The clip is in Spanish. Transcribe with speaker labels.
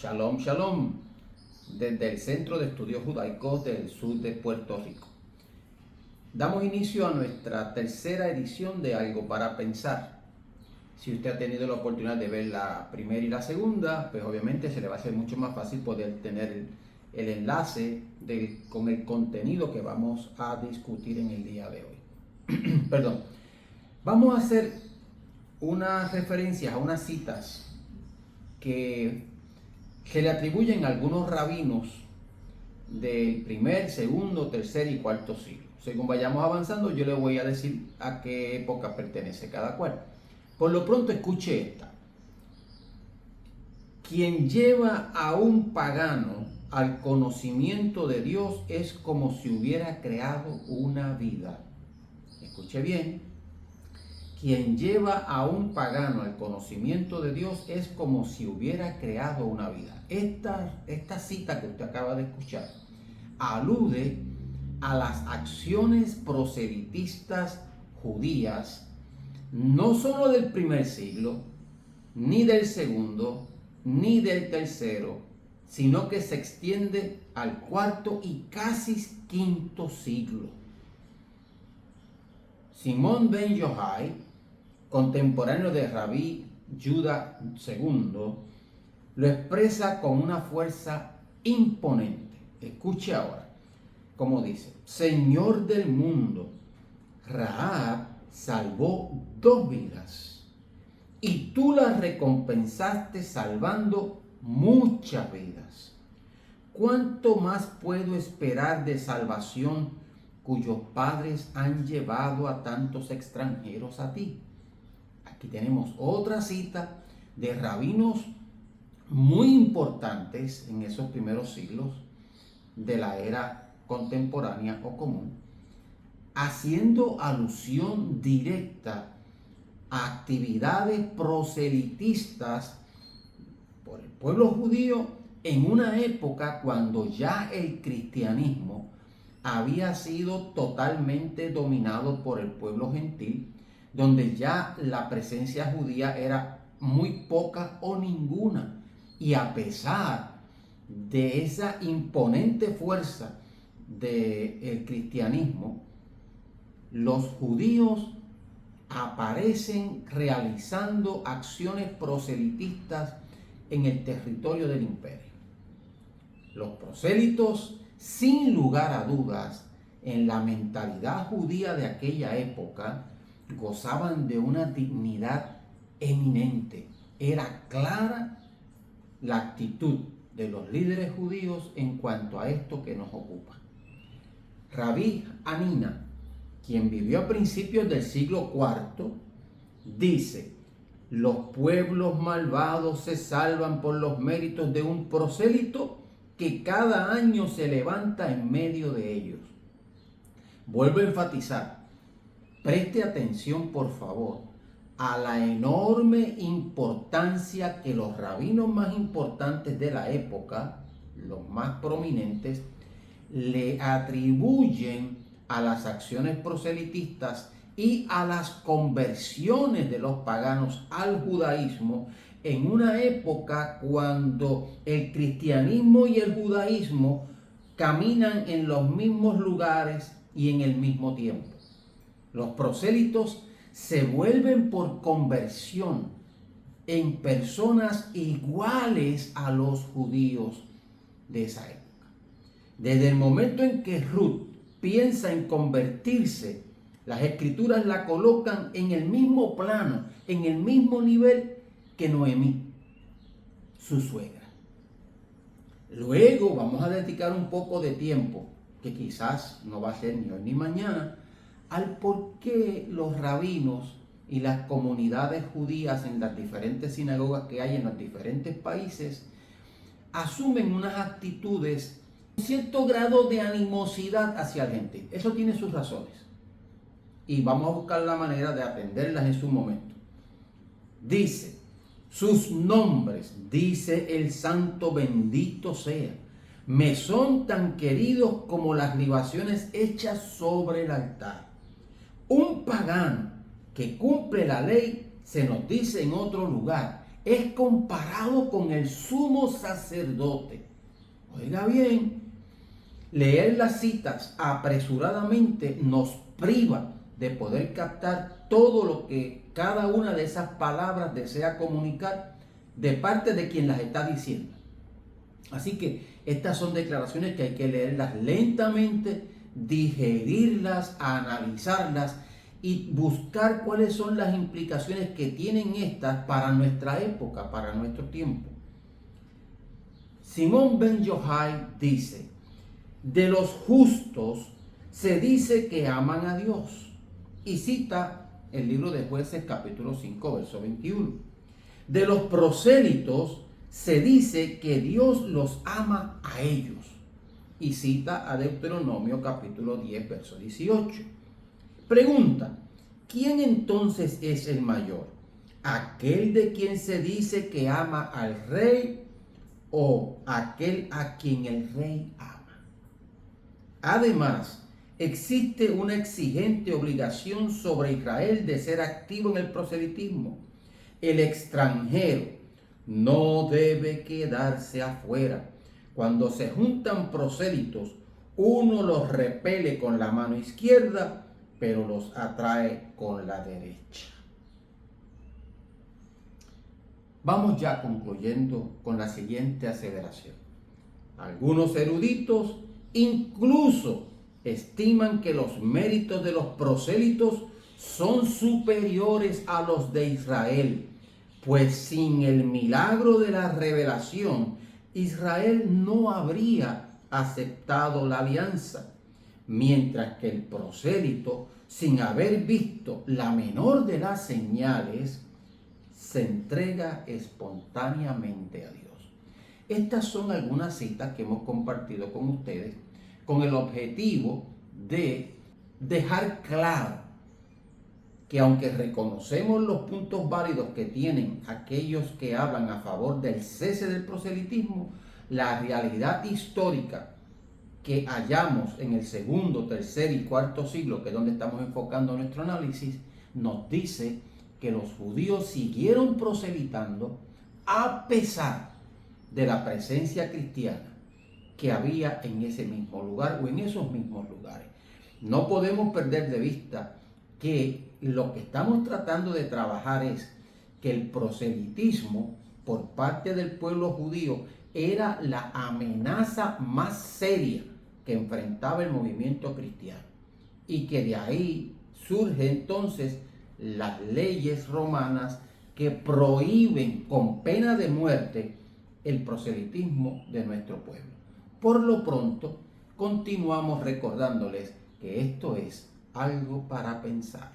Speaker 1: Shalom, shalom, desde el Centro de Estudios Judaicos del sur de Puerto Rico. Damos inicio a nuestra tercera edición de Algo para Pensar. Si usted ha tenido la oportunidad de ver la primera y la segunda, pues obviamente se le va a hacer mucho más fácil poder tener el enlace con el contenido que vamos a discutir en el día de hoy. Perdón. Vamos a hacer unas referencias a unas citas que se le atribuyen a algunos rabinos del primer, segundo, tercer y cuarto siglo. Según vayamos avanzando, yo le voy a decir a qué época pertenece cada cual. Por lo pronto, escuche esta. Quien lleva a un pagano al conocimiento de Dios es como si hubiera creado una vida. Escuche bien. Quien lleva a un pagano al conocimiento de Dios es como si hubiera creado una vida. Esta cita que usted acaba de escuchar alude a las acciones proselitistas judías, no solo del primer siglo, ni del segundo, ni del tercero, sino que se extiende al cuarto y casi quinto siglo. Simón ben Yohai, contemporáneo de Rabí Judá II, lo expresa con una fuerza imponente. Escuche ahora cómo dice: Señor del mundo, Rahab salvó 2 vidas y tú las recompensaste salvando muchas vidas. ¿Cuánto más puedo esperar de salvación cuyos padres han llevado a tantos extranjeros a ti? Aquí tenemos otra cita de rabinos muy importantes en esos primeros siglos de la era contemporánea o común, haciendo alusión directa a actividades proselitistas por el pueblo judío en una época cuando ya el cristianismo había sido totalmente dominado por el pueblo gentil, donde ya la presencia judía era muy poca o ninguna. Y a pesar de esa imponente fuerza del cristianismo, los judíos aparecen realizando acciones proselitistas en el territorio del imperio. Los prosélitos, sin lugar a dudas, en la mentalidad judía de aquella época, gozaban de una dignidad eminente. Era clara la actitud de los líderes judíos en cuanto a esto que nos ocupa. Rabí Hanina, quien vivió a principios del siglo IV, dice: los pueblos malvados se salvan por los méritos de un prosélito que cada año se levanta en medio de ellos. Vuelvo a enfatizar. Preste atención, por favor, a la enorme importancia que los rabinos más importantes de la época, los más prominentes, le atribuyen a las acciones proselitistas y a las conversiones de los paganos al judaísmo en una época cuando el cristianismo y el judaísmo caminan en los mismos lugares y en el mismo tiempo. Los prosélitos se vuelven por conversión en personas iguales a los judíos de esa época. Desde el momento en que Ruth piensa en convertirse, las escrituras la colocan en el mismo plano, en el mismo nivel que Noemí, su suegra. Luego vamos a dedicar un poco de tiempo, que quizás no va a ser ni hoy ni mañana, al por qué los rabinos y las comunidades judías en las diferentes sinagogas que hay en los diferentes países asumen unas actitudes, un cierto grado de animosidad hacia el gentil. Eso tiene sus razones y vamos a buscar la manera de atenderlas en su momento. Dice: sus nombres, dice el santo bendito sea, me son tan queridos como las libaciones hechas sobre el altar. Un pagano que cumple la ley, se nos dice en otro lugar, es comparado con el sumo sacerdote. Oiga bien, leer las citas apresuradamente nos priva de poder captar todo lo que cada una de esas palabras desea comunicar de parte de quien las está diciendo. Así que estas son declaraciones que hay que leerlas lentamente, digerirlas, analizarlas y buscar cuáles son las implicaciones que tienen estas para nuestra época, para nuestro tiempo. Simón Ben Yochai dice: de los justos se dice que aman a Dios, y cita el libro de Jueces capítulo 5 verso 21. De los prosélitos se dice que Dios los ama a ellos, y cita a Deuteronomio capítulo 10 verso 18. Pregunta: ¿quién entonces es el mayor? ¿Aquel de quien se dice que ama al rey o aquel a quien el rey ama? Además, existe una exigente obligación sobre Israel de ser activo en el proselitismo. El extranjero no debe quedarse afuera. Cuando se juntan prosélitos, uno los repele con la mano izquierda, pero los atrae con la derecha. Vamos ya concluyendo con la siguiente aseveración. Algunos eruditos incluso estiman que los méritos de los prosélitos son superiores a los de Israel, pues sin el milagro de la revelación, Israel no habría aceptado la alianza, mientras que el prosélito, sin haber visto la menor de las señales, se entrega espontáneamente a Dios. Estas son algunas citas que hemos compartido con ustedes con el objetivo de dejar claro que aunque reconocemos los puntos válidos que tienen aquellos que hablan a favor del cese del proselitismo, la realidad histórica que hallamos en el segundo, tercer y cuarto siglo, que es donde estamos enfocando nuestro análisis, nos dice que los judíos siguieron proselitando a pesar de la presencia cristiana que había en ese mismo lugar o en esos mismos lugares. No podemos perder de vista que lo que estamos tratando de trabajar es que el proselitismo por parte del pueblo judío era la amenaza más seria que enfrentaba el movimiento cristiano, y que de ahí surge entonces las leyes romanas que prohíben con pena de muerte el proselitismo de nuestro pueblo. Por lo pronto, continuamos recordándoles que esto es algo para pensar.